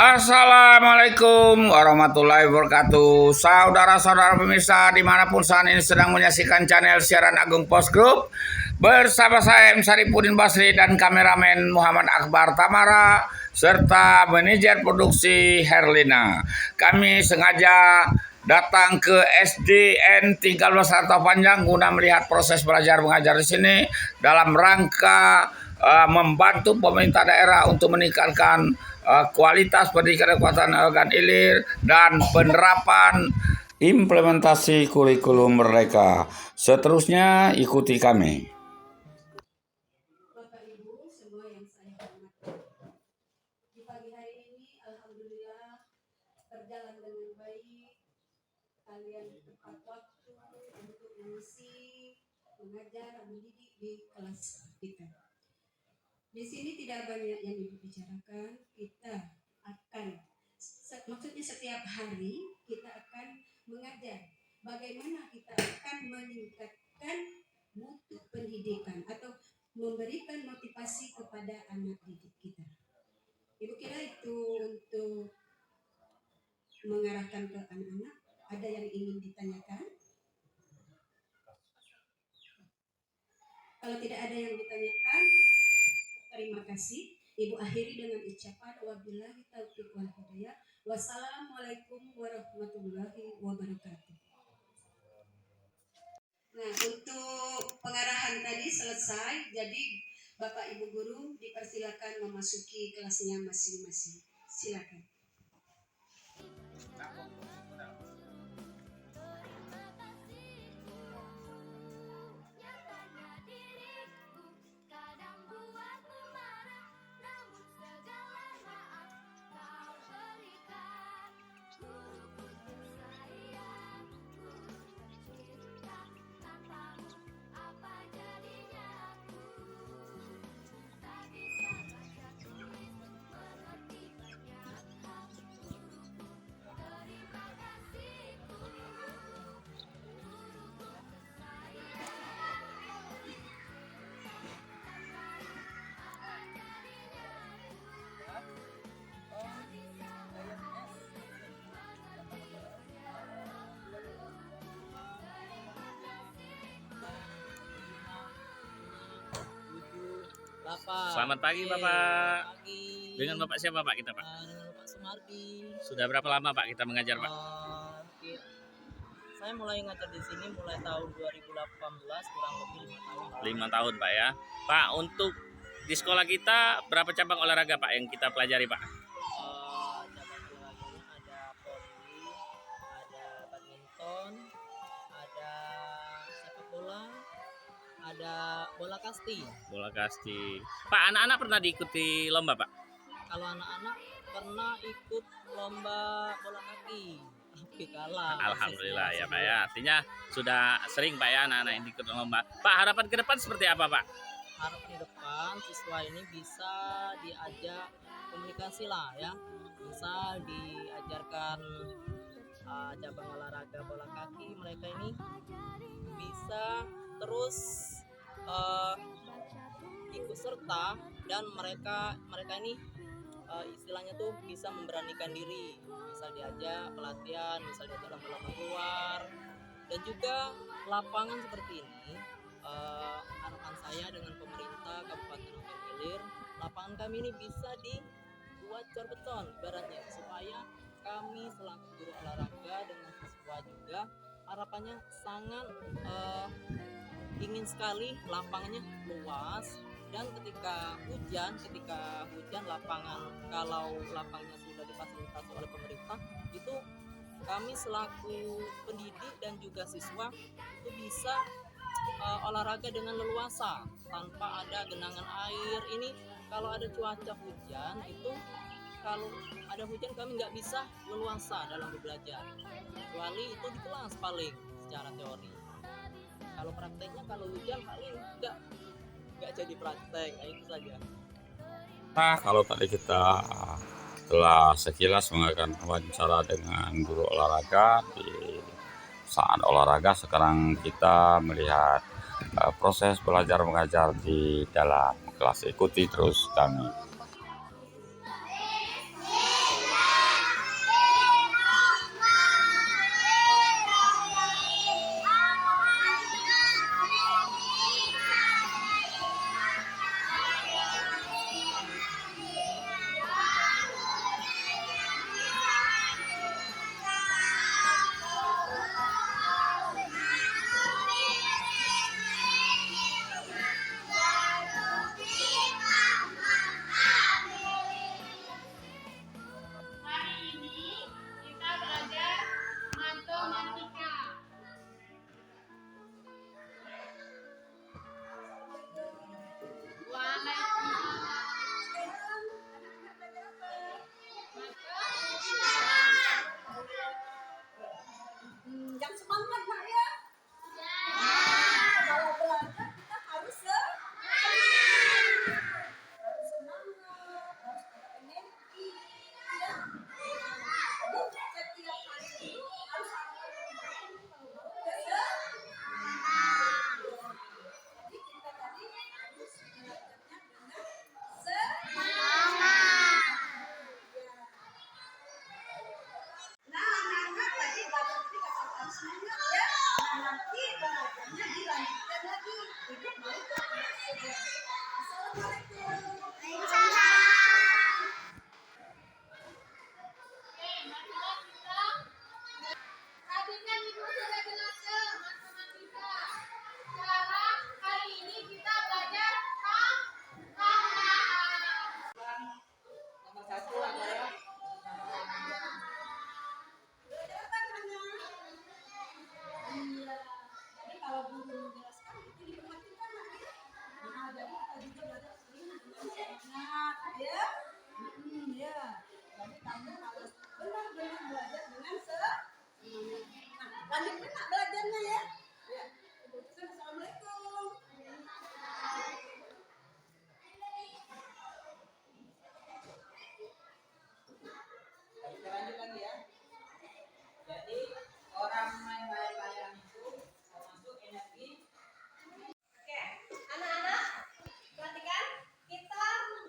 Assalamualaikum warahmatullahi wabarakatuh. Saudara-saudara pemirsa dimanapun saat ini sedang menyaksikan channel siaran Agung Post Group, bersama saya M. Saripudin Basri dan kameramen Muhammad Akbar Tamara serta manajer produksi Herlina. Kami sengaja datang ke SDN 13 Rantau Panjang guna melihat proses belajar mengajar di sini dalam rangka membantu pemerintah daerah untuk meningkatkan kualitas pendidikan kekuatan organ ilir dan penerapan implementasi kurikulum mereka. Seterusnya ikuti kami. Bapak Ibu semua yang saya hormati, di pagi hari ini alhamdulillah berjalan dengan baik. Kalian tepat waktu untuk mengisi, mengajar, mendidik di kelas kita. Di sini tidak banyak yang Ibu bicarakan. Kita akan, maksudnya setiap hari kita akan mengajar bagaimana kita akan meningkatkan mutu pendidikan atau memberikan motivasi kepada anak didik kita. Ibu kira itu untuk mengarahkan ke anak-anak. Ada yang ingin ditanyakan? Kalau tidak ada yang ditanyakan, terima kasih. Ibu akhiri dengan ucapan wabillahi taufiq wal hidayah. Wassalamualaikum warahmatullahi wabarakatuh. Nah, untuk pengarahan tadi selesai. Jadi Bapak Ibu guru dipersilakan memasuki kelasnya masing-masing. Silakan. Selamat pagi Bapak. Dengan Bapak siapa Pak kita Pak? Dengan Bapak Sumardi. Sudah berapa lama Pak kita mengajar Pak? Saya mulai ngajar di sini mulai tahun 2018, kurang lebih 5 tahun. 5 tahun Pak ya. Pak, untuk di sekolah kita berapa cabang olahraga Pak yang kita pelajari Pak? Cabang olahraganya ada voli, ada badminton, ada sepak bola, ada bola kasti. Bola kasti. Pak, anak-anak pernah diikuti lomba Pak? Kalau anak-anak pernah ikut lomba bola kaki, tapi kalah. Alhamdulillah ya Pak ya. Artinya sudah sering Pak ya anak-anak yang ikut lomba. Pak, harapan ke depan seperti apa Pak? Harapan di depan siswa ini bisa diajak komunikasi lah ya, bisa diajarkan cabang olahraga bola kaki. Mereka ini bisa terus ikut serta dan mereka ini istilahnya tuh bisa memberanikan diri, bisa diajak pelatihan, bisa diajak lomba-lomba keluar, dan juga lapangan seperti ini. Harapan saya dengan pemerintah Kabupaten Ogan Ilir, lapangan kami ini bisa dibuat cor beton ibaratnya, supaya kami selaku guru olahraga dengan siswa juga harapannya sangat ingin sekali lapangannya luas. Dan ketika hujan lapangan, kalau lapangnya sudah difasilitasi oleh pemerintah, itu kami selaku pendidik dan juga siswa itu bisa olahraga dengan leluasa tanpa ada genangan air. Ini kalau ada cuaca hujan, itu kalau ada hujan kami nggak bisa leluasa dalam belajar, kecuali itu di kelas paling secara teori. Kalau prakteknya kalau hujan paling nggak jadi praktek, itu saja. Nah, kalau tadi kita telah sekilas mengadakan wawancara dengan guru olahraga di saat olahraga, sekarang kita melihat proses belajar mengajar di dalam kelas. Ikuti terus kami. Yang semangat nak ya. Kalau belajar kita harus semangat, harus ada energi ya. Jadi setiap hari itu harus ada jadi kita tadi harus belajarnya dengan semangat. Nah, anak-anak tadi belajar tadi katakan semangat ya. Nah, nanti belajarnya dilanjutkan lagi. Ibu mau ke Assalamualaikum. Tadi kan Ibu sudah jelaskan matematika. Sekarang hari ini kita belajar tambahan. Nomor 1 adalah Belajar apa namanya? Iya. Jadi kalau guru menjelaskan itu diperhatikan nak ya. Nah, jadi kita juga belajar sering dengan semangat ya. Ya. Jadi kamu harus benar-benar belajar dengan semangat. Nah, lanjutkan nak belajarnya ya. Ya. Assalamualaikum. kita lanjut lagi ya. Jadi orang main layang-layang itu termasuk energi. Oke, anak-anak perhatikan kita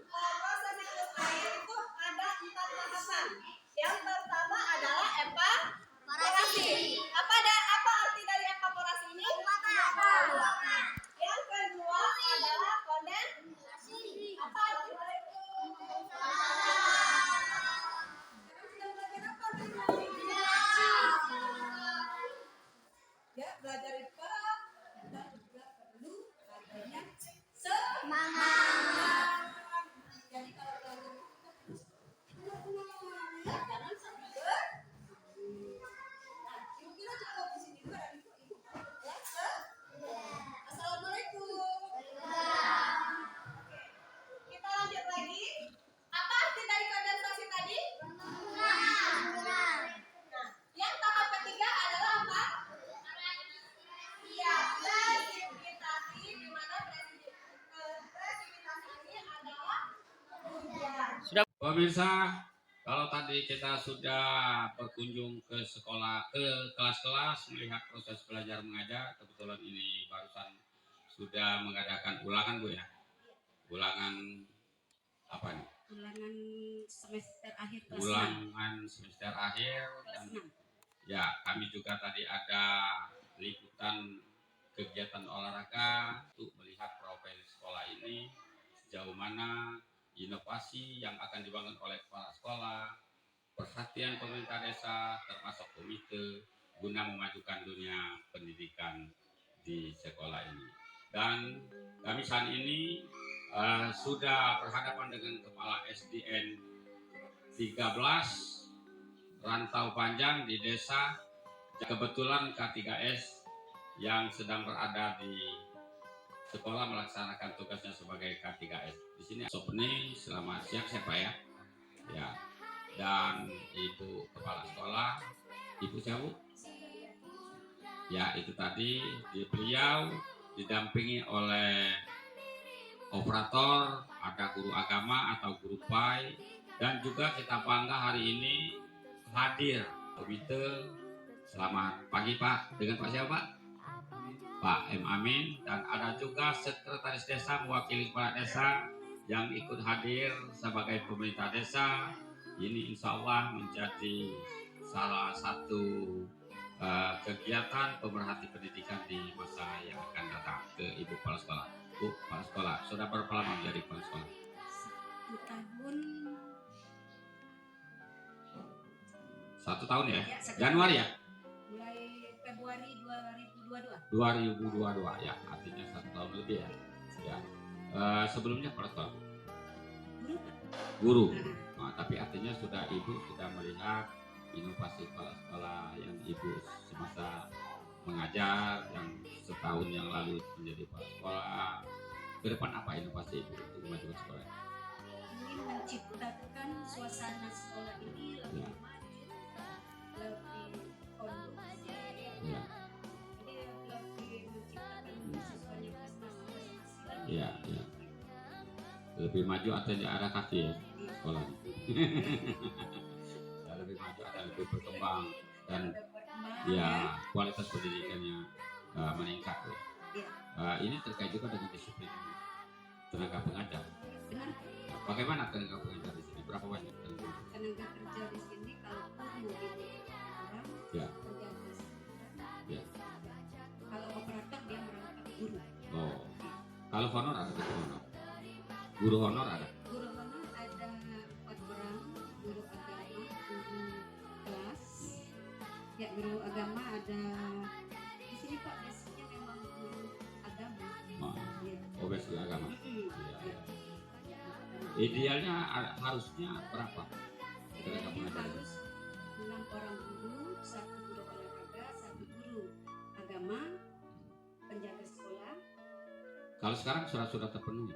proses hidup air itu ada 4 tahapan. Yang pertama adalah evaporasi. Apa arti dari evaporasi ini? Yang kedua adalah kondensasi. Apa arti dari sedang belajar apa ya, belajar IPA kita juga perlu adanya semangat. Jadi kalau belajar itu kita harus semangat ya, jangan sampai nah, kira-kira cukup di sini dulu dan ibu ya. Assalamualaikum. Kita lanjut lagi. Apa arti dari kondensasi tadi? Nah, yang tahap ketiga adalah apa? Iya, presipitasi, di mana presipitasi ini adalah hujan. Pemirsa, kalau tadi kita sudah berkunjung ke sekolah, ke kelas-kelas melihat proses belajar mengajar, kebetulan ini barusan sudah mengadakan ulangan Bu ya. Ulangan apa nih? Ulangan semester akhir kelas 6. Ulangan semester akhir dan ya kami juga tadi ada liputan kegiatan olahraga untuk melihat profil sekolah ini sejauh mana inovasi yang akan dibangun oleh kepala sekolah, perhatian pemerintah desa termasuk komite guna memajukan dunia pendidikan di sekolah ini. Dan kami saat ini sudah berhadapan dengan kepala SDN 13 Rantau Panjang di desa, kebetulan K3S yang sedang berada di sekolah melaksanakan tugasnya sebagai K3S. Di sini Sopni, selamat siang siapa ya? Ya. Dan Ibu Kepala Sekolah, Ibu siapa? Ya, itu tadi beliau didampingi oleh operator, ada guru agama atau guru PAI, dan juga kita bangga hari ini hadir komite. Selamat pagi Pak, dengan Pak siapa Pak? Pak M. Amin, dan ada juga sekretaris desa mewakili kepala desa yang ikut hadir sebagai pemerintah desa. Ini insya Allah menjadi salah satu kegiatan pemerhati pendidikan di masa yang akan datang. Ke Ibu Kepala Sekolah. Bu, Kepala Sekolah, sudah berapa lama menjadi Kepala Sekolah? 1 tahun. 1 tahun ya? Ya, 1 Januari ya? Mulai Februari 2022. 2022 ya, artinya 1 tahun lebih ya. Ya. Sebelumnya Kepala Sekolah? Guru. Nah, tapi artinya sudah Ibu sudah melihat inovasi kepala sekolah yang Ibu semasa mengajar yang setahun yang lalu menjadi kepala sekolah. Ke depan apa inovasi Ibu untuk memajukan sekolah? Ingin menciptakan suasana sekolah ini lebih maju, lebih kondusif, Iya, iya. Lebih maju atau tidak ada kaki ya sekolah. Ya, lebih maju atau lebih berkembang dan Udah berkembang, ya kualitas pendidikannya meningkat. Ya. Iya. Ini terkait juga dengan disiplin tenaga pengajar. Benar. Nah, bagaimana tenaga pengajar di sini? Berapa banyak tenaga? Tenaga kerja di sini kalau guru ini orang, Ya. penjaga sekolah, Ya. kalau operator dia merangkap guru. Oh, kalau honor ada berapa honor? Guru honor ada? Guru honor ada 4 orang, guru agama, guru kelas. Ya, guru agama ada di sini Pak, basicnya memang guru agama. Oh, Ya. oh basic agama. Mm-mm. Iya, Ya. iya. Idealnya harusnya berapa? Tenaga Jadi pengajar. harus 6 orang guru, 1 guru olahraga, 1 guru agama, penjaga sekolah. Kalau sekarang sudah terpenuhi?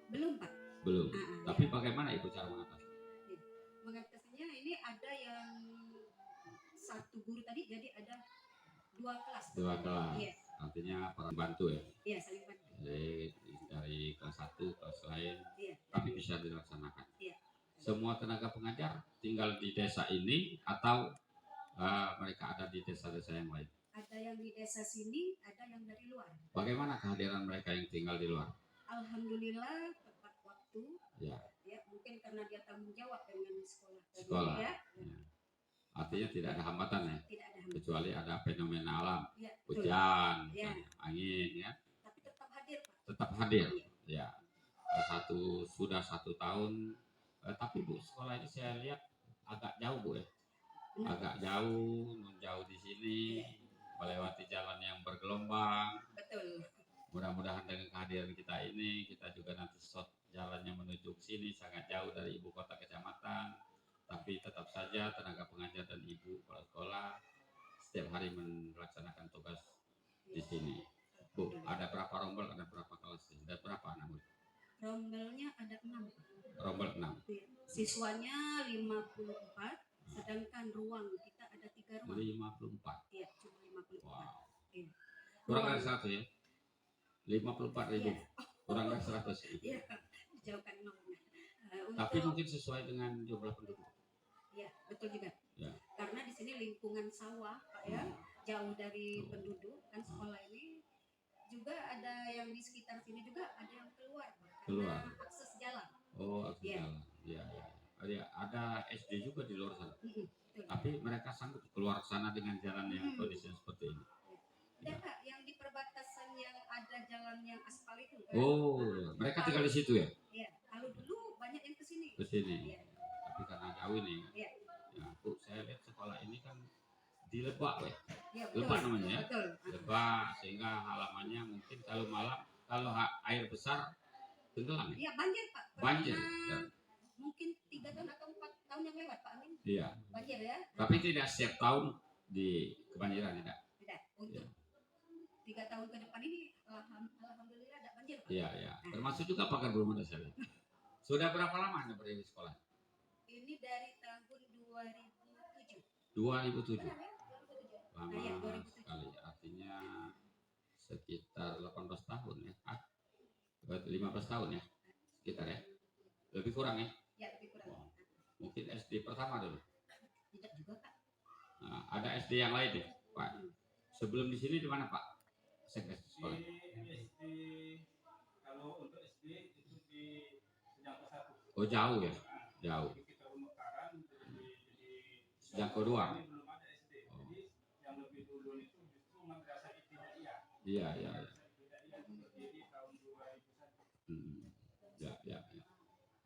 Belum Pak. Belum. Ah, Tapi bagaimana Ibu cara mengatasi? mengatasinya ini ada yang 1 guru tadi, jadi ada 2 kelas. 2 kelas. Iya, Artinya para bantu ya. iya saling bantu. Jadi dari kelas 1 kelas lain, Iya. tapi bisa dilaksanakan. Iya. Semua tenaga pengajar tinggal di desa ini atau mereka ada di desa-desa yang lain? Ada yang di desa sini, ada yang dari luar. Bagaimana kehadiran mereka yang tinggal di luar? Alhamdulillah tepat waktu. Ya. Ya, mungkin karena dia tanggung jawab dengan sekolah. Sekolah. Ya, Ya. Artinya tidak ada hambatan ya, tidak ada hambatan. kecuali ada fenomena alam, Ya, betul. hujan, Ya. misalnya, angin ya, Tapi tetap hadir Pak. tetap hadir. Iya. Ya. Sudah 1 tahun, tapi Bu sekolah ini saya lihat agak jauh Bu ya, Benar. agak jauh, jauh di sini, melewati jalan yang bergelombang. Betul. Mudah-mudahan dengan kehadiran kita ini, kita juga nanti short jalannya menuju ke sini sangat jauh dari ibu kota kecamatan. Tapi tetap saja tenaga pengajar dan ibu kepala sekolah setiap hari melaksanakan tugas di sini. Bu, ada berapa rombel, ada berapa kelas, ada berapa anak murid? Rombelnya ada 6. Rombel 6. Ya. Siswanya 54, sedangkan ruang kita ada 3 ruang. 54. Iya, cuma 54. Wow. Iya. Kurang dari 100 ya? 54.000. Iya. Kurang dari 100. Iya, dijauhkan nolnya. Tapi mungkin sesuai dengan jumlah penduduk. Iya, betul juga. Ya. Karena di sini lingkungan sawah, Pak ya, jauh dari penduduk kan sekolah ini. Juga ada yang di sekitar sini juga ada yang keluar, Pak, karena Keluar. akses jalan. Oh, akses Iya. jalan. Iya, iya. Ada SD juga di luar sana. Betul. Tapi mereka sanggup keluar sana dengan jalan yang kondisinya seperti ini. Ada Pak yang di perbatasan yang ada jalan yang aspal itu kan. Oh, mereka tinggal di situ ya? Iya, kalau dulu banyak yang ke sini. Ke sini. Iya. Tapi karena jauh ini. Iya. Ya, Bu, saya lihat sekolah ini kan di Lebak ya. Iya, betul. Lebak namanya ya? Betul. Lebak, sehingga halamannya mungkin kalau malam, kalau air besar tenggelam ya? Iya, banjir Pak. Banjir. Pernah Ya. mungkin 3 tahun atau 4 tahun yang lewat Pak Amin. Iya. Banjir ya. Tapi tidak setiap tahun di kebanjiran tidak. Tidak. Untuk 3 tahun ke depan ini alhamdulillah ada banjir Pak. Iya, iya. Termasuk juga pagar belum ada saya lihat. Sudah berapa lama Anda berdiri di sekolah? Ini dari tahun 2007. 2007. Benar ya? 2007. Lama Nah, iya, 2007. sekali. Artinya sekitar 18 tahun ya. 15 tahun ya. Sekitar ya. Lebih kurang ya. Ya, lebih kurang. Wow. Mungkin SD pertama dulu. Tidak juga Pak. Nah, ada SD yang lain deh, Pak. Sebelum di sini di mana Pak? Sekdes sekolah. SD kalau untuk SD itu di Sejangko 1. Oh jauh ya, jauh. Jadi kita pemekaran jadi Sejangko 2. ini belum ada SD. Jadi yang lebih dulu itu justru madrasah ibtidaiyah. Iya, iya, iya. Ibtidaiyah itu berdiri tahun 2001. Ya, ya, ya.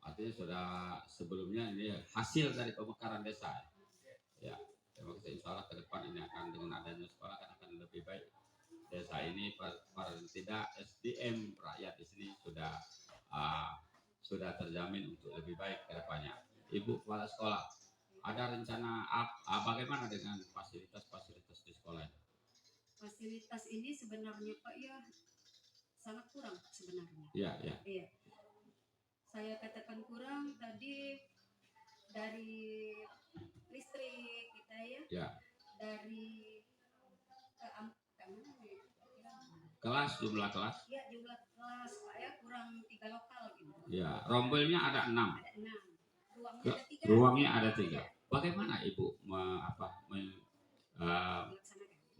Artinya sudah sebelumnya ini hasil dari pemekaran desa. Ya, terima kasih. Insya Allah ke depan ini akan dengan adanya sekolah akan lebih baik. Desa ini paling tidak SDM rakyat di sini sudah terjamin untuk lebih baik ke depannya. Ibu kepala sekolah, ada rencana bagaimana dengan fasilitas-fasilitas di sekolah? Fasilitas ini sebenarnya Pak ya sangat kurang sebenarnya. Iya, iya. Iya. Saya katakan kurang tadi dari listrik kita ya. Ya. Dari Kelas, jumlah kelas. ya jumlah kelas Ya, rombelnya ada 6, Ada 6. Ruangnya ada 3. ruangnya ada 3. Bagaimana Ibu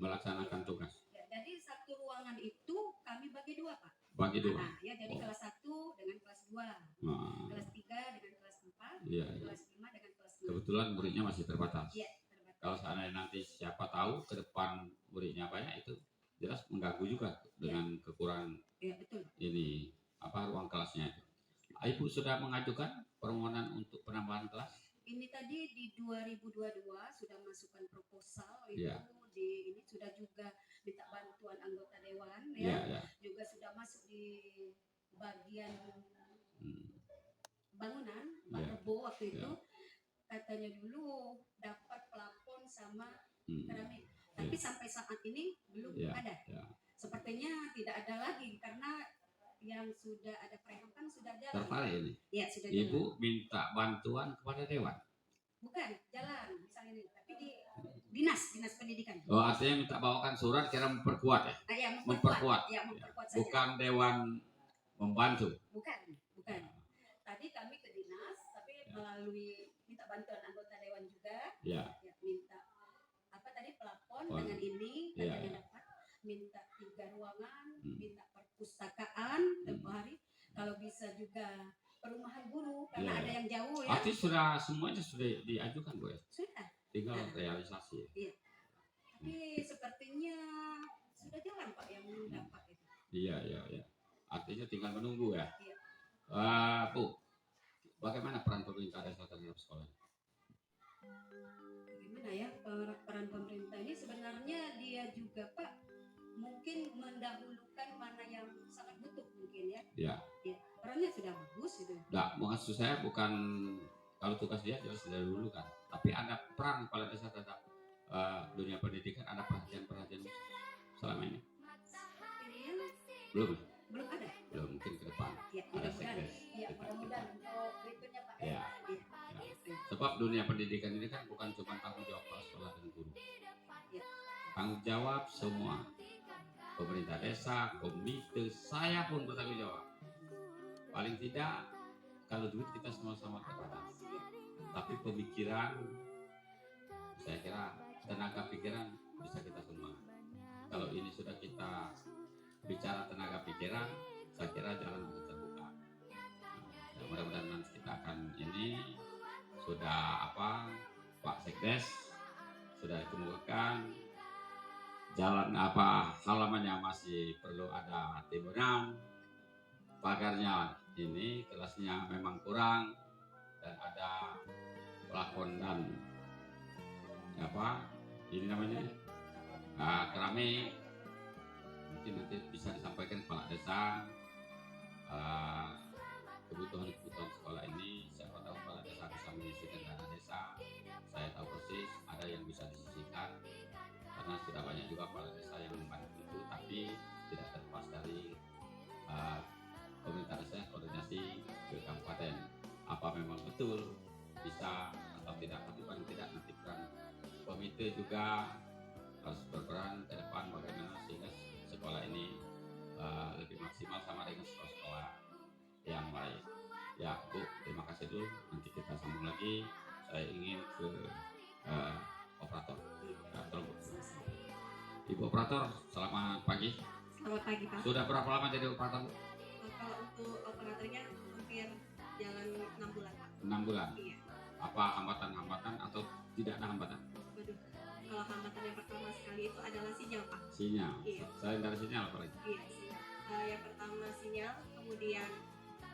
melaksanakan tugas? Ya, jadi satu ruangan itu kami bagi 2, Pak. Bagi 2. Nah, ya jadi kelas 1 dengan kelas 2, Nah, kelas 3 dengan kelas 4, iya, iya. kelas 5 dengan kelas 6. Kebetulan muridnya masih terbatas. Iya, terbatas. Kalau seandainya nanti siapa tahu ke depan muridnya banyak, itu jelas mengganggu juga dengan kekurangan Iya, betul. ini ruang kelasnya itu. Ibu sudah mengajukan permohonan untuk penambahan kelas? Ini tadi di 2022 sudah masukkan proposal itu Iya. di ini sudah juga minta bantuan anggota dewan Iya, ya. iya. Juga sudah masuk di bagian Hmm, bangunan Pak Iya. Rebo waktu Iya. itu katanya dulu dapat plafon sama hmm, keramik. Tapi sampai saat ini belum Iya, ada. iya. Sepertinya tidak ada lagi karena yang sudah ada prehab kan sudah jalan. Tertarik ini. Ya, sudah jalan. Ibu minta bantuan kepada dewan. Bukan jalan misalnya ini, tapi di dinas pendidikan. Oh, artinya minta bawakan surat kira memperkuat ya? Ya, Memperkuat. Ya, memperkuat saja. Bukan dewan membantu. Bukan. Tadi kami ke dinas, tapi melalui minta bantuan anggota dewan juga. Ya. Ya, minta apa tadi plafon Oh. dengan ini Iya, katanya iya. dapat, minta 3 ruangan, Hmm. minta perpustakaan tempo hari, kalau bisa juga perumahan guru karena Iya, ada iya. yang jauh ya. Artinya semuanya sudah diajukan Bu ya? Sudah. Tinggal realisasi. Tapi sepertinya sudah jalan Pak yang dapat itu. Iya. Artinya tinggal menunggu ya. Iya. Bu, bagaimana peran pemerintah desa terhadap sekolah? Gimana ya peran pemerintah ini sebenarnya dia juga Pak mungkin mendahulukan mana yang sangat butuh mungkin ya. Iya. Ya, perannya sudah bagus itu. Nah, maksud saya bukan kalau tugas dia jelas dari dulu kan. Tapi ada peran kepala desa terhadap dunia pendidikan, ada perhatian selama ini? Sepertinya Belum. belum ada. Belum, mungkin ke depan. Ya, Ada mudah-mudahan. sekdes. Ya, mudah-mudahan untuk berikutnya Pak. Ya. Sebab dunia pendidikan ini kan bukan cuma tanggung jawab kepala sekolah dan guru. Ya. Tanggung jawab semua. Pemerintah desa, komite, saya pun bertanggung jawab. Paling tidak kalau duit kita sama-sama terbatas. Tapi pemikiran, saya kira tenaga pikiran bisa kita sumbangkan. Kalau ini sudah kita bicara tenaga pikiran, saya kira jalan bisa terbuka. Nah, mudah-mudahan nanti kita akan ini sudah Pak Sekdes sudah dikemukakan jalan halamannya masih perlu ada timbunan, pagarnya ini kelasnya memang kurang dan ada plafon dan ini namanya keramik. Mungkin nanti bisa disampaikan kepala desa kebutuhan sekolah ini. Siapa tahu kepala desa bisa menyisihkan dana desa. Saya tahu persis ada yang bisa disisihkan karena sudah banyak juga kepala desa yang membantu itu, tapi tidak terlepas dari pemerintah desa koordinasi ke kabupaten apa memang betul bisa atau tidak. Tapi paling tidak nanti peran komite juga harus berperan ke depan bagaimana sehingga sekolah ini lebih maksimal sama dengan sekolah-sekolah yang lain. Ya Bu, terima kasih dulu. Nanti kita sambung lagi. Saya ingin ke operator. Ibu operator, selamat pagi. Selamat pagi Pak. Sudah berapa lama jadi operator? Kalau untuk operatornya hampir jalan 6 bulan Pak. 6 bulan. Iya. Apa hambatan-hambatan atau tidak ada hambatan? Waduh. Kalau hambatan yang pertama sekali itu adalah sinyal Pak. Sinyal. Iya. Selain dari sinyal apa lagi? Iya, sinyal. Yang pertama sinyal, kemudian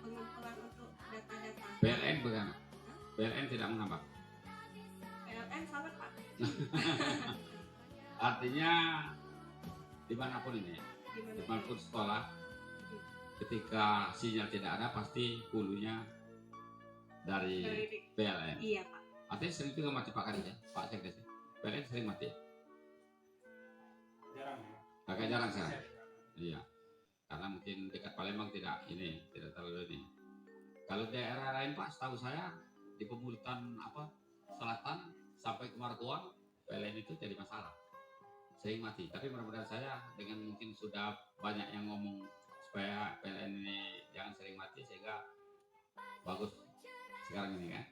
pengumpulan untuk data-data. PLN bagaimana? PLN tidak menghambat. PLN selamat Pak. Artinya dimanapun ini, Gimana? dimanapun sekolah, ketika sinyal tidak ada pasti hulunya dari Dari- PLN. Iya Pak. Artinya sering juga mati Pak Kadis ya, Pak Sekdes. PLN sering mati. Jarang ya. Agak jarang sekarang. Iya. Karena mungkin dekat Palembang tidak terlalu ini. Kalau daerah lain Pak, setahu saya di Pemulutan Selatan sampai ke Martuan, PLN itu jadi masalah. Sering mati. Tapi mudah-mudahan saya dengan mungkin sudah banyak yang ngomong supaya PLN ini jangan sering mati sehingga bagus sekarang ini kan.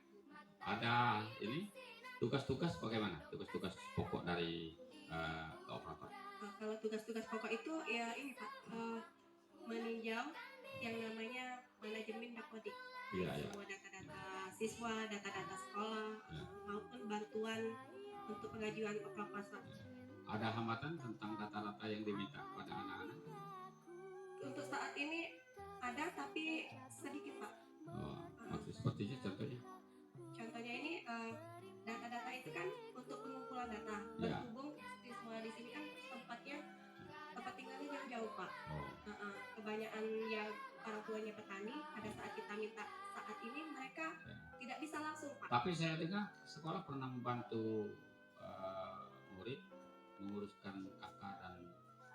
Ada ini tugas-tugas bagaimana? Tugas-tugas pokok dari operator. Kalau tugas-tugas pokok itu ya ini Pak, meninjau yang namanya manajemen dapodik. Iya, iya. Semua data-data siswa, data-data sekolah, Ya. maupun bantuan untuk pengajuan proposal. Ada hambatan tentang data-data yang diminta pada anak-anak? Untuk saat ini ada tapi sedikit Pak. Oh, maksud sepertinya contohnya. Contohnya ini data-data itu kan untuk pengumpulan data. Ya. Berhubung siswa di sini kan tempat tinggalnya yang jauh Pak. Oh, Kebanyakan yang orang tuanya petani, pada saat kita minta saat ini mereka Ya. tidak bisa langsung Pak. tapi saya dengar sekolah pernah membantu murid menguruskan KK dan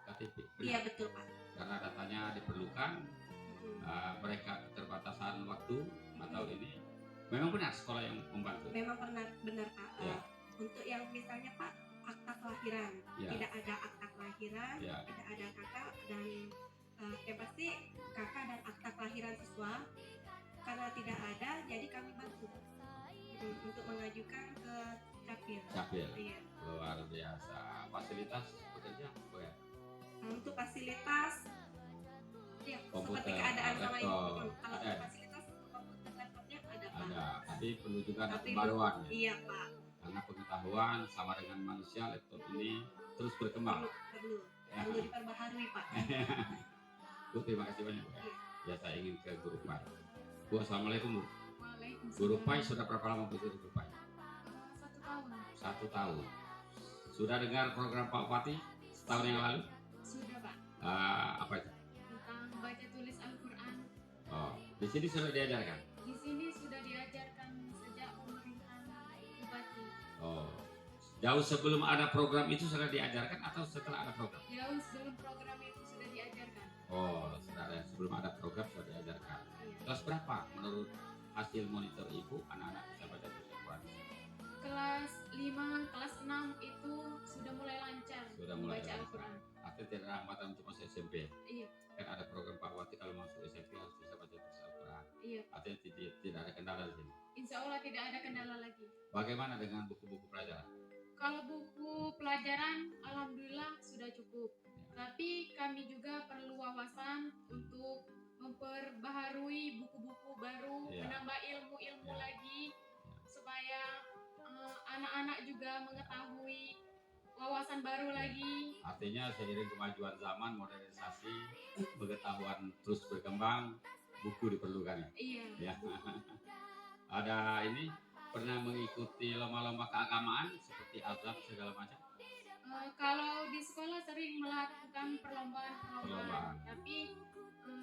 KTP. Benar? Iya betul Pak. Karena datanya diperlukan, Mm. mereka keterbatasan waktu atau ini. Memang benar sekolah yang membantu. Memang benar Pak. Ya. Untuk yang misalnya Pak akta kelahiran, Ya. tidak ada akta kelahiran, Ya. tidak ada kakak dan yang pasti kakak dan akta kelahiran siswa karena tidak ada, jadi kami bantu untuk mengajukan ke Capil. Capil. Iya. Luar biasa. Fasilitas bekerja ya. Untuk fasilitas, ya Komputer, seperti keadaan sama ini. laptop, Kalau ada. fasilitas komputer laptopnya ada Pak. Ada, tapi perlu juga ada Tapi pembaruan ya. Iya Pak. Karena pengetahuan sama dengan manusia, laptop ini terus berkembang. Ya. Perlu diperbaharui Pak. Bu, terima kasih banyak Bu. Iya. Ya, saya ingin ke Guru Pai. Bu, assalamualaikum Bu. Waalaikumsalam. Guru Pai sudah berapa lama Bu jadi Guru Pai? 1 tahun. 1 tahun. Sudah dengar program Pak Bupati setahun yang lalu? Sudah Pak. Apa itu? Tentang baca tulis Al-Quran. Oh, di sini sudah diajarkan. Di sini sudah diajarkan sejak pemerintahan Bupati. Oh, jauh sebelum ada program itu sudah diajarkan atau setelah ada program? Jauh sebelum program itu sudah diajarkan. Oh, sudah ada sebelum ada program sudah diajarkan. Iya. Kelas berapa menurut hasil monitor Ibu anak-anak bisa baca tulis Al-Quran? Kelas 5, kelas 6 itu sudah mulai lancar Sudah mulai membaca lancar. Al-Quran. Artinya tidak ada hambatan untuk masuk SMP. Iya, Kan ada program Pak Bupati kalau masuk SMP harus bisa baca tulis Al-Quran. iya. Artinya tidak ada kendala di sini. Insya Allah tidak ada kendala lagi. Bagaimana dengan buku-buku pelajaran? Kalau buku pelajaran, alhamdulillah sudah cukup. Tapi kami juga perlu wawasan untuk memperbaharui buku-buku baru, Iya. menambah ilmu-ilmu Iya. lagi, supaya anak-anak juga mengetahui wawasan baru lagi. Artinya seiring kemajuan zaman, modernisasi, pengetahuan terus berkembang, buku diperlukan ya. Iya. Ya. Ada ini pernah mengikuti lomba-lomba keagamaan seperti azan segala macam. Kalau di sekolah sering melakukan perlombaan-perlombaan, Perlombaan. tapi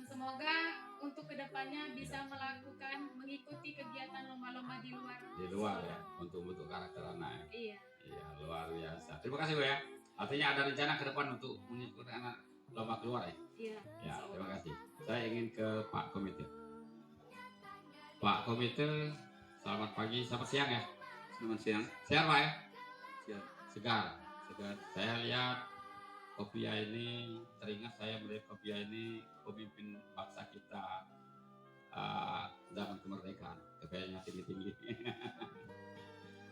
semoga untuk kedepannya bisa melakukan mengikuti kegiatan lomba-lomba di luar. Di luar ya, untuk bentuk karakter anak ya. Iya. Iya, luar biasa. Terima kasih Bu ya. Artinya ada rencana ke depan untuk mengikuti anak lomba keluar ya. Iya. Ya, insya terima Allah. kasih. Saya ingin ke Pak Komite. Pak Komite, selamat pagi, selamat siang ya. Selamat siang. Sehat Pak ya? Siap. Segar. Segar. Saya lihat Kopia ini, teringat saya melihat Kopia ini pemimpin bangsa kita zaman kemerdekaan. Kepalanya tinggi-tinggi.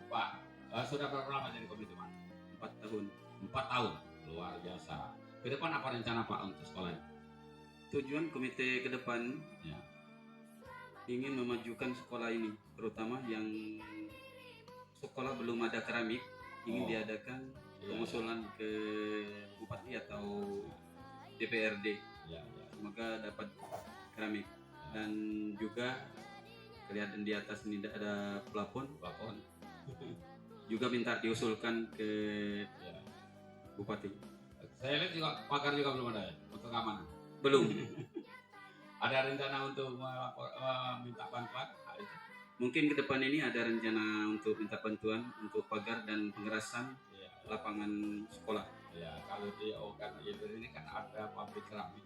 Pak, sudah berapa lama jadi komite Pak? 4 tahun. 4 tahun. Luar biasa. Ke depan apa rencana Pak untuk sekolah ini? Tujuan komite ke depan Ya. ingin memajukan sekolah ini, terutama yang sekolah belum ada keramik, ingin Oh. diadakan Iya, pengusulan ke bupati atau DPRD. iya, iya. Semoga dapat keramik. Dan juga kelihatan di atas ini ada plafon, Plafon. juga minta diusulkan ke Ya. bupati. Saya lihat juga pagar juga belum ada ya untuk keamanan. Belum. Ada rencana untuk minta bantuan? Hal itu? Mungkin ke depan ini ada rencana untuk minta bantuan untuk pagar dan pengerasan Iya. lapangan sekolah. Ya, kalau di Ogan Ilir ini kan ada pabrik keramik.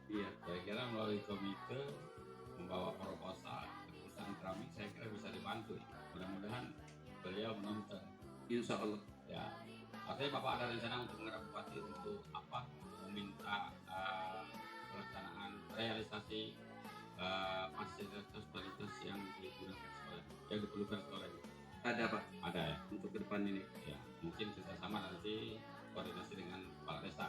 Iya. Kira-kira melalui komite membawa proposal ke perusahaan keramik, saya kira bisa dibantu. Mudah-mudahan beliau menonton. Insya Allah. Ya, artinya Bapak ada rencana untuk menghadap bupati untuk apa? Meminta pelaksanaan realisasi fasilitas digunakan sekolah, yang diperlukan sekolah ini? Ada Pak Ada ya? untuk ke depan ini. Ya, mungkin kerjasama nanti koordinasi dengan kepala desa.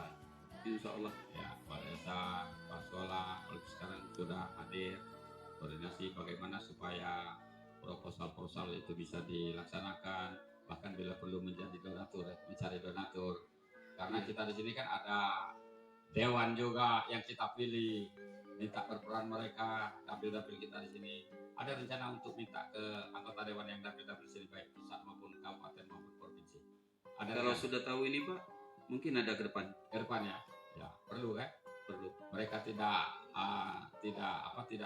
Insya Allah. Ya, kepala desa, kepala sekolah, kalau sekarang sudah hadir koordinasi bagaimana supaya proposal itu bisa dilaksanakan, bahkan bila perlu menjadi donatur, mencari donatur. Karena kita di sini kan ada dewan juga yang kita pilih, minta berperan mereka, dapil-dapil kita di sini. Ada rencana untuk minta ke anggota dewan yang dapil-dapil sini baik pusat maupun kabupaten maupun provinsi. Ada Kalau rencana sudah tahu ini Pak, mungkin ada ke depan. ke depan ya? Ya, perlu kan? Perlu. Mereka tidak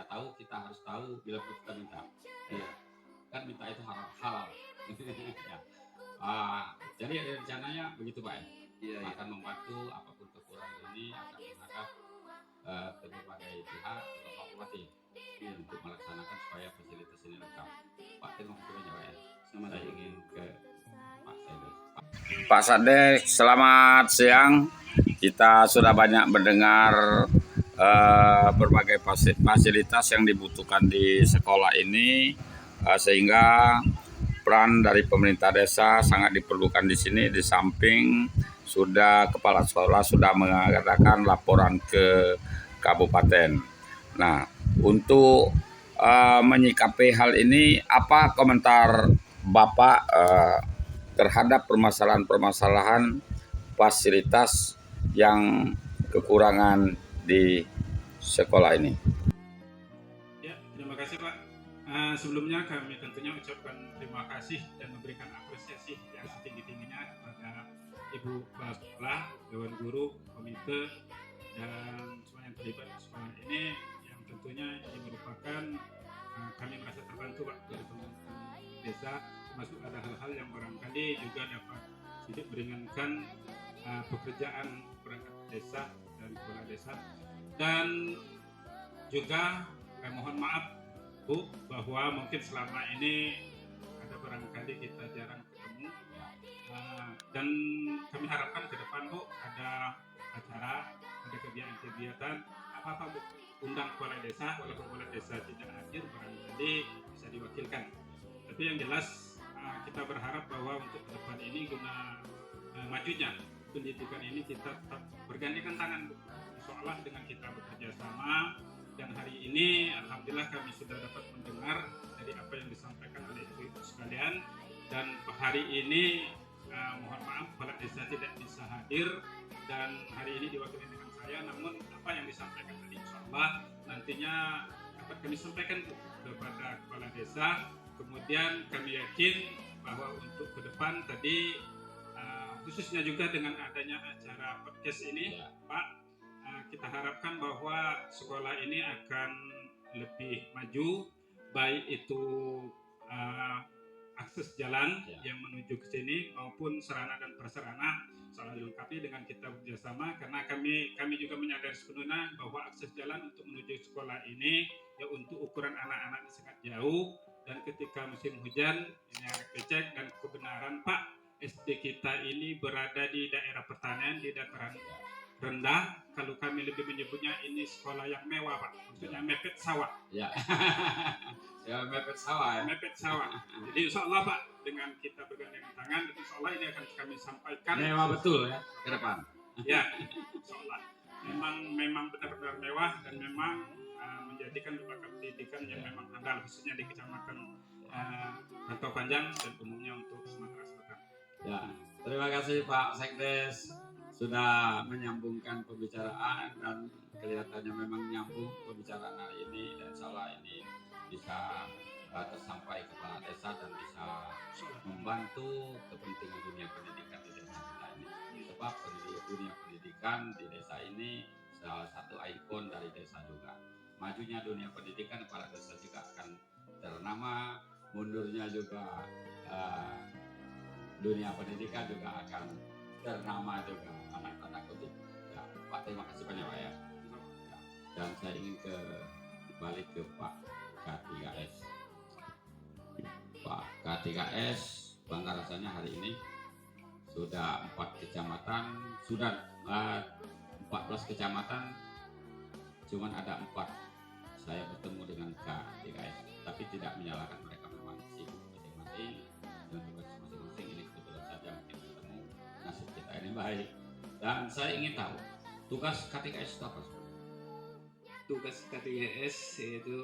tahu, kita harus tahu bila kita minta. Iya. Kan minta itu halal. Ya. Jadi rencananya begitu Pak ya? Iya, iya. Akan membantu apapun kekurangan ini akan menghadap ke berbagai pihak, ke Pak Bupati untuk melaksanakan supaya fasilitas ini lengkap. Pak, terima kasih banyak Pak ya. Sama Saya saya. ingin ke Pak Sedes. Pak Sadek, selamat siang. Kita sudah banyak mendengar berbagai fasilitas yang dibutuhkan di sekolah ini, sehingga peran dari pemerintah desa sangat diperlukan di sini. Di samping sudah kepala sekolah sudah mengadakan laporan ke kabupaten. Nah, untuk menyikapi hal ini, apa komentar Bapak terhadap permasalahan-permasalahan fasilitas yang kekurangan di sekolah ini? Ya, terima kasih Pak. Sebelumnya kami tentunya ucapkan terima kasih dan memberikan apresiasi yang setinggi-tingginya kepada Ibu Kepala Sekolah, Dewan Guru, Komite, dan semua yang terlibat di sekolah ini, yang tentunya ini merupakan kami merasa terbantu Pak dari pemerintah desa, termasuk ada hal-hal yang barangkali juga dapat sedikit meringankan pekerjaan perangkat desa dan kepala desa. Dan juga mohon maaf Bu, bahwa mungkin selama ini ada barangkali kita jarang ketemu, dan kami harapkan ke depan Bu ada acara, ada kegiatan-kegiatan apa-apa Bu, undang kepala desa, walaupun kepala desa tidak hadir barangkali bisa diwakilkan. Tapi yang jelas kita berharap bahwa untuk ke depan ini guna majunya pendidikan ini kita tetap bergandengan tangan Bu, insya dengan kita bekerja sama. Dan hari ini alhamdulillah kami sudah dapat mendengar dari apa yang disampaikan oleh ibu-ibu sekalian, dan hari ini mohon maaf kepala desa tidak bisa hadir dan hari ini diwakili dengan saya, namun apa yang disampaikan tadi insya Allah nantinya dapat kami sampaikan kepada kepala desa. Kemudian kami yakin bahwa untuk ke depan tadi khususnya juga dengan adanya acara podcast ini Pak, kita harapkan bahwa sekolah ini akan lebih maju, baik itu akses jalan yang menuju ke sini maupun sarana dan prasarana selalu dilengkapi dengan kita bekerjasama, karena kami juga menyadari sepenuhnya bahwa akses jalan untuk menuju sekolah ini ya untuk ukuran anak-anak sangat jauh, dan ketika musim hujan ini agak becek, dan kebenaran Pak, SD kita ini berada di daerah pertanian, di dataran rendah. Kalau kami lebih menyebutnya ini sekolah yang mewah Pak, maksudnya mepet sawah. Ya, ya mepet sawah ya. Mepet sawah. Jadi insya Allah Pak, dengan kita bergandengan tangan, insya Allah ini akan kami sampaikan. Mewah betul ya ke depan. Ya, insya Allah. Memang benar-benar mewah dan memang menjadikan lembaga pendidikan yang memang handal, khususnya di Kecamatan Rantau Panjang dan umumnya untuk Sumatera Selatan. Ya, terima kasih Pak Sekdes sudah menyambungkan pembicaraan, dan kelihatannya memang nyambung pembicaraan hari ini, dan insya Allah ini bisa tersampai kepala desa dan bisa membantu kepentingan dunia pendidikan di desa kita ini. Sebab dunia pendidikan di desa ini salah satu ikon dari desa juga. Majunya dunia pendidikan, kepala desa juga akan ternama, mundurnya juga dunia pendidikan juga akan ternama juga, anak tanda kutip. Ya, Pak, terima kasih banyak Pak ya. Dan saya ingin balik ke Pak K3S. Pak K3S, bangga rasanya hari ini sudah 4 kecamatan, sudah 14 kecamatan, cuman ada 4 saya bertemu dengan K3S. tapi tidak menyalahkan mereka, memang sibuk masing-masing dan tugas masing-masing. Ini kebetulan saja mungkin ketemu, nasib kita ini baik. Dan saya ingin tahu tugas KTKS itu apa? Tugas KTKS yaitu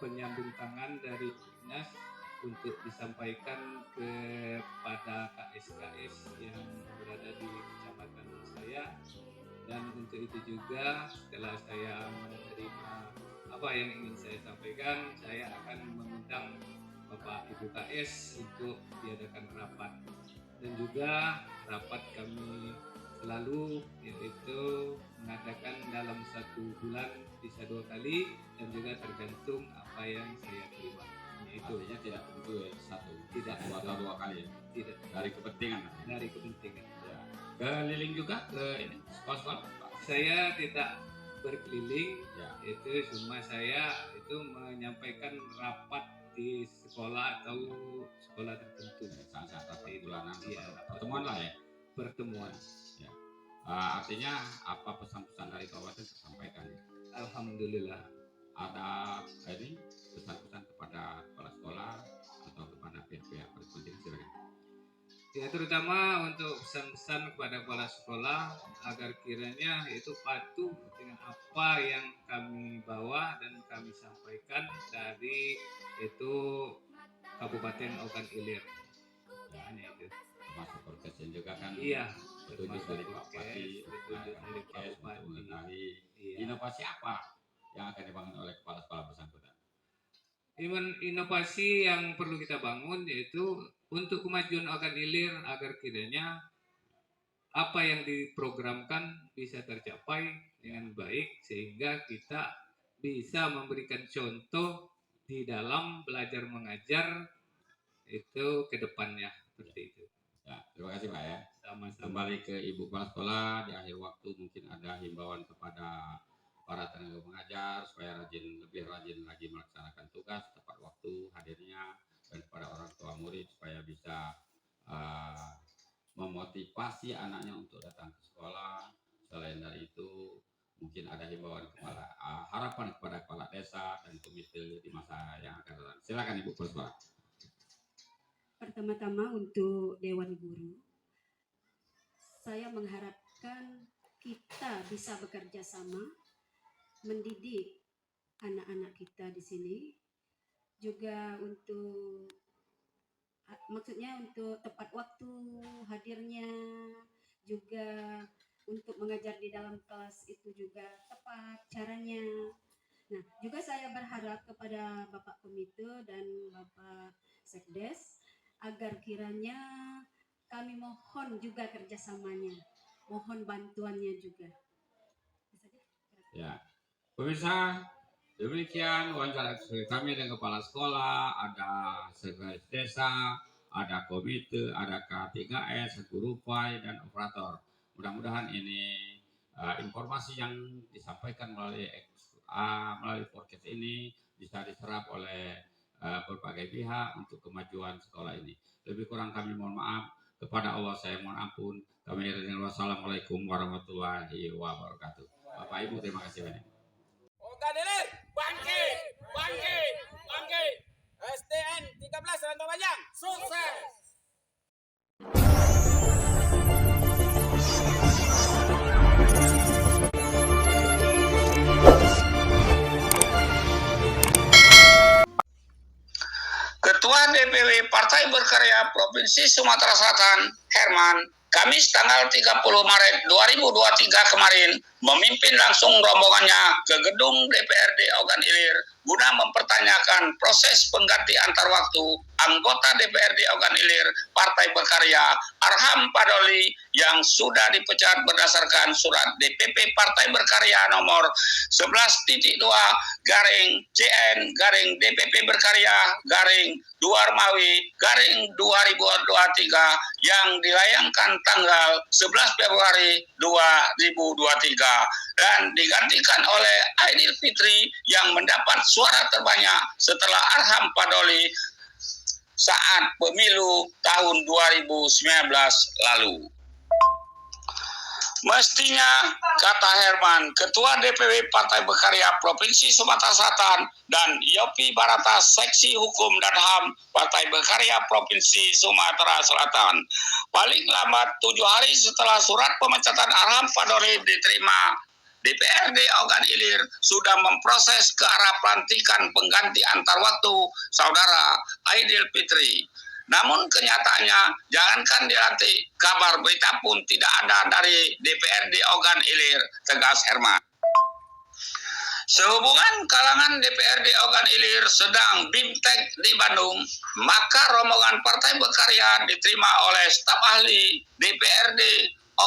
penyambung tangan dari dinas untuk disampaikan kepada KS-KS yang berada di kecamatan saya. Dan untuk itu juga setelah saya menerima apa yang ingin saya sampaikan, saya akan mengundang Bapak Ibu KS untuk diadakan rapat. Dan juga rapat kami selalu yaitu mengadakan dalam 1 bulan bisa 2 kali, dan juga tergantung apa yang saya terima. Itu Artinya tidak tentu ya, satu, Tidak satu atau 2 kali ya, tidak dari kepentingan. dari kepentingan. Ya. Keliling juga ke ini sekolah-sekolah, Pak. Saya tidak berkeliling, Ya. itu cuma saya itu menyampaikan rapat di sekolah atau sekolah tertentu. Saat-saat rapat bulanan, Iya, pertemuan lah ya. pertemuan. Artinya apa pesan-pesan dari kabupaten tersampaikan ya? Alhamdulillah. Ada ini pesan-pesan kepada kepala sekolah atau kepada pihak-pihak berpenting, silakan. Ya, terutama untuk pesan-pesan kepada kepala sekolah agar kiranya itu patuh dengan apa yang kami bawa dan kami sampaikan dari itu Kabupaten Ogan Ilir. Hanya itu. Termasuk prokesnya juga kan. Iya, Petunjuk dari Pak Prokes, Bupati, petunjuk dari Pak Prokes untuk Bupati. mengetahui Iya. inovasi apa yang akan dibangun oleh kepala sekolah bersangkutan. Inovasi yang perlu kita bangun yaitu untuk kemajuan Ogan Ilir agar kiranya apa yang diprogramkan bisa tercapai dengan baik, sehingga kita bisa memberikan contoh di dalam belajar mengajar itu ke depannya, seperti itu. Ya, terima kasih Pak ya. Sama-sama. Kembali ke Ibu Kepala Sekolah, di akhir waktu mungkin ada himbauan kepada para tenaga pengajar supaya lebih rajin lagi melaksanakan tugas tepat waktu hadirnya, dan kepada orang tua murid supaya bisa memotivasi anaknya untuk datang ke sekolah. Selain dari itu mungkin ada himbauan kepada harapan kepada kepala desa dan komite di masa yang akan datang. Silakan Ibu Kepala Sekolah. Pertama-tama untuk Dewan Guru, saya mengharapkan kita bisa bekerja sama mendidik anak-anak kita di sini, juga untuk maksudnya untuk tepat waktu hadirnya, juga untuk mengajar di dalam kelas itu juga tepat caranya. Nah, juga saya berharap kepada Bapak Komite dan Bapak Sekdes agar kiranya kami mohon juga kerjasamanya, mohon bantuannya juga. Ya, pemirsa, demikian wawancara kami dengan kepala sekolah, ada sekretaris desa, ada komite, ada K3S, guru PAI, dan operator. Mudah-mudahan ini informasi yang disampaikan melalui podcast ini bisa diserap oleh berbagai pihak untuk kemajuan sekolah ini. Lebih kurang kami mohon maaf, kepada Allah saya mohon ampun. Kami wassalamualaikum warahmatullahi wabarakatuh. Bapak Ibu, terima kasih banyak. Ogan Ilir, bangkit, bangkit, bangkit. STN 13 Rantau Panjang, sukses. Ketua DPW Partai Berkarya Provinsi Sumatera Selatan, Herman, Kamis tanggal 30 Maret 2023 kemarin memimpin langsung rombongannya ke gedung DPRD Ogan Ilir guna mempertanyakan proses pengganti antar waktu anggota DPRD Ogan Ilir Partai Berkarya Arham Padoli yang sudah dipecat berdasarkan surat DPP Partai Berkarya nomor 11.2 garing CN garing DPP Berkarya garing Duarmawi garing 2023 yang dilayangkan tanggal 11 Februari 2023 dan digantikan oleh Aidil Fitri yang mendapat suara terbanyak setelah Arham Padoli saat pemilu tahun 2019 lalu. Mestinya, kata Herman, Ketua DPW Partai Berkarya Provinsi Sumatera Selatan, dan Yopi Barata, Seksi Hukum dan HAM Partai Berkarya Provinsi Sumatera Selatan, paling lambat 7 hari setelah surat pemecatan Arham Fadori diterima, DPRD Ogan Ilir sudah memproses ke arah pelantikan pengganti antar waktu Saudara Aidil Fitri. Namun kenyataannya, jangankan dilantik, kabar berita pun tidak ada dari DPRD Ogan Ilir, tegas Herman. Sehubungan kalangan DPRD Ogan Ilir sedang bimtek di Bandung, maka rombongan Partai Berkarya diterima oleh staf ahli DPRD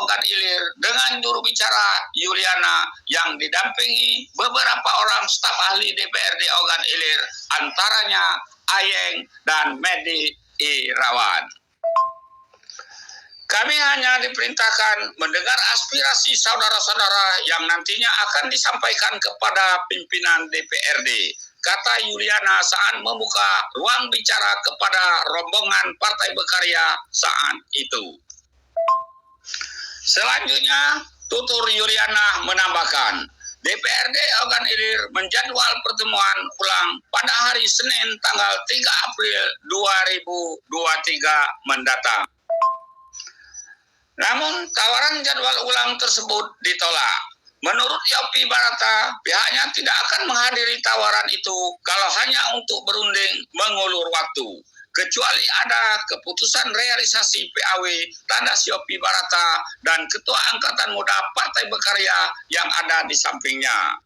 Ogan Ilir dengan juru bicara Yuliana yang didampingi beberapa orang staf ahli DPRD Ogan Ilir, antaranya Ayeng dan Medi Irawan. Kami hanya diperintahkan mendengar aspirasi saudara-saudara yang nantinya akan disampaikan kepada pimpinan DPRD, kata Yuliana saat membuka ruang bicara kepada rombongan Partai Berkarya saat itu. Selanjutnya, tutur Yuliana menambahkan, DPRD Ogan Ilir menjadwal pertemuan ulang pada hari Senin tanggal 3 April 2023 mendatang. Namun, tawaran jadwal ulang tersebut ditolak. Menurut Yopi Barata, pihaknya tidak akan menghadiri tawaran itu kalau hanya untuk berunding mengulur waktu, kecuali ada keputusan realisasi PAW, tandas Yopi Barata dan Ketua Angkatan Muda Partai Berkarya yang ada di sampingnya.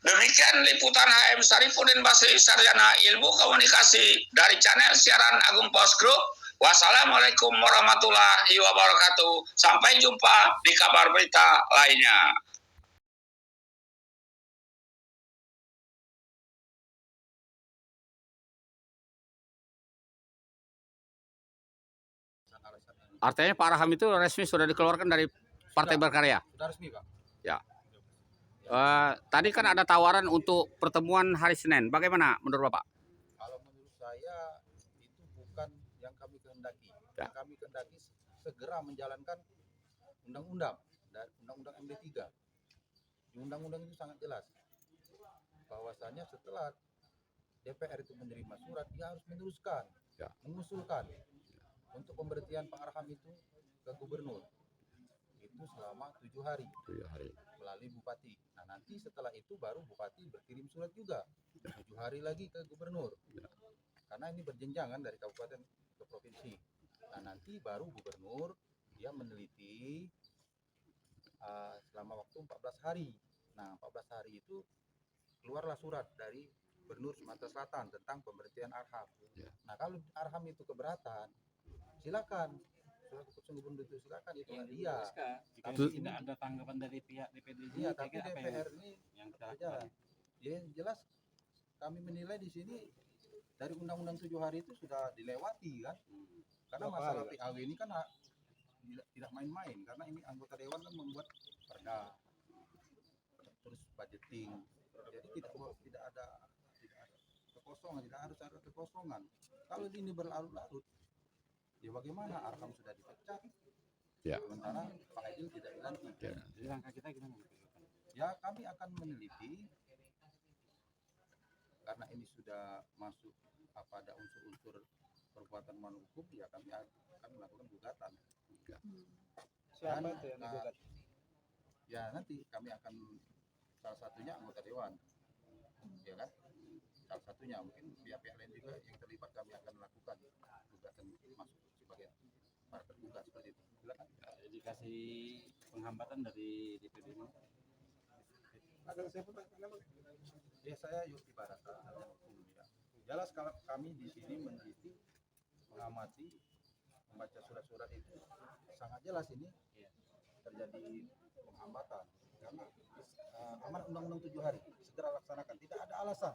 Demikian liputan HM Saripudin Basri, Sarjana Ilmu Komunikasi dari channel siaran Agung Pos Group. Wassalamualaikum warahmatullahi wabarakatuh. Sampai jumpa di kabar berita lainnya. Artinya Pak Arham itu resmi sudah dikeluarkan dari Partai Berkarya? Sudah resmi, Pak. Ya. Tadi kan ada tawaran untuk pertemuan hari Senin. Bagaimana menurut Bapak? Kalau menurut saya itu bukan yang kami kehendaki. Ya. Yang kami kehendaki segera menjalankan undang-undang dan undang-undang MD3. Di undang-undang itu sangat jelas bahwasanya setelah DPR itu menerima surat, dia harus meneruskan, Ya. mengusulkan untuk pemberhentian Pak Arham itu ke gubernur. Itu selama 7 hari. 7 hari. Melalui bupati. Nah, nanti setelah itu baru bupati berkirim surat juga 7 hari lagi ke gubernur. Karena ini berjenjangan dari kabupaten ke provinsi. Nah, nanti baru gubernur dia meneliti selama waktu 14 hari. Nah, 14 hari itu keluarlah surat dari Gubernur Sumatera Selatan tentang pemberhentian Arham. Nah, kalau Arham itu keberatan, silakan. Surat keputusan gubernur itu silakan, itu dia. Jika Tapi tidak ada tanggapan dari pihak DPD ini, Iya, tapi kira-kira apa DPR ini yang kita aja. lakukan? Ya, jelas kami menilai di sini dari undang-undang 7 hari itu sudah dilewati kan. Karena Berapa masalah hari, PAW ini kan tidak main-main, karena ini anggota dewan kan membuat perda, terus budgeting. Jadi tidak ada kekosongan, tidak harus ada kekosongan. Kalau ini berlarut-larut, ya bagaimana Arham sudah dipecat? Ya. Sementara Pak Aidil tidak dilantik. Ya. Jadi langkah kita gimana? Ya, kami akan meneliti karena ini sudah masuk ada unsur-unsur perbuatan melawan hukum, ya kami akan melakukan gugatan. Siapa Dan, itu yang digugat? ya nanti kami akan salah satunya anggota dewan, ya kan? Salah satunya mungkin pihak-pihak lain juga yang terlibat kami akan lakukan gugatan masuk sebagai para tergugat seperti itu. Silakan. Dikasih penghambatan dari DPD ini. Ada siapa Pak? Ya, saya Yopi Barata, sarjana hukum ya. Jelas kalau kami di sini meneliti, mengamati, membaca surat-surat itu sangat jelas ini terjadi penghambatan karena amanat undang-undang 7 hari segera laksanakan, tidak ada alasan.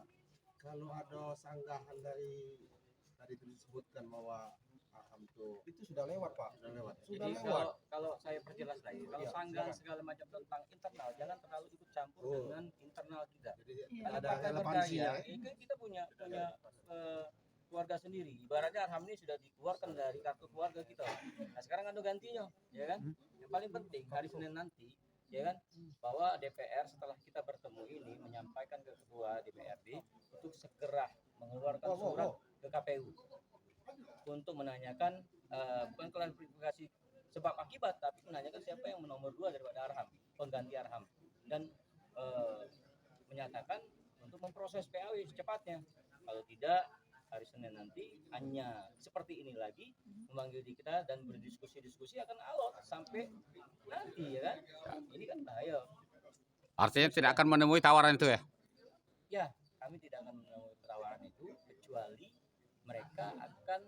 Kalau ada sanggahan dari tadi itu disebutkan bahwa Arham Itu sudah lewat Pak, sudah lewat. sudah Jadi lewat. kalau saya perjelas lagi, kalau Iya, sanggahan silakan. segala macam tentang internal, jangan terlalu ikut campur Oh. dengan internal kita. Jadi Karena ada Partai relevansinya. Berkarya, kan kita punya keluarga sendiri. Ibaratnya Arham ini sudah dikeluarkan dari kartu keluarga kita. Nah sekarang ada gantinya, ya kan? Yang paling penting hari Senin nanti, ya kan, bahwa DPR setelah kita bertemu ini menyampaikan ke ketua DPRD untuk segera mengeluarkan surat ke KPU untuk menanyakan bukan klarifikasi sebab akibat, tapi menanyakan siapa yang nomor 2 daripada Arham, pengganti Arham, dan menyatakan untuk memproses PAW secepatnya. Kalau tidak, hari Senin nanti hanya seperti ini lagi, memanggil di kita dan berdiskusi-diskusi akan alot sampai nanti, ya kan? Ini kan bahaya. Artinya tidak akan menemui tawaran itu ya? Ya, kami tidak akan menemui tawaran itu kecuali mereka akan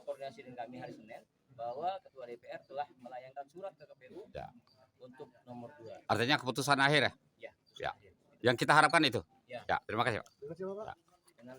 koordinasi dengan kami hari Senin bahwa ketua DPR telah melayangkan surat ke KPU Ya. untuk nomor 2. Artinya keputusan akhir ya? Ya. Ya. Yang kita harapkan itu. Ya. Ya, terima kasih Pak. Terima kasih Bapak. Dengan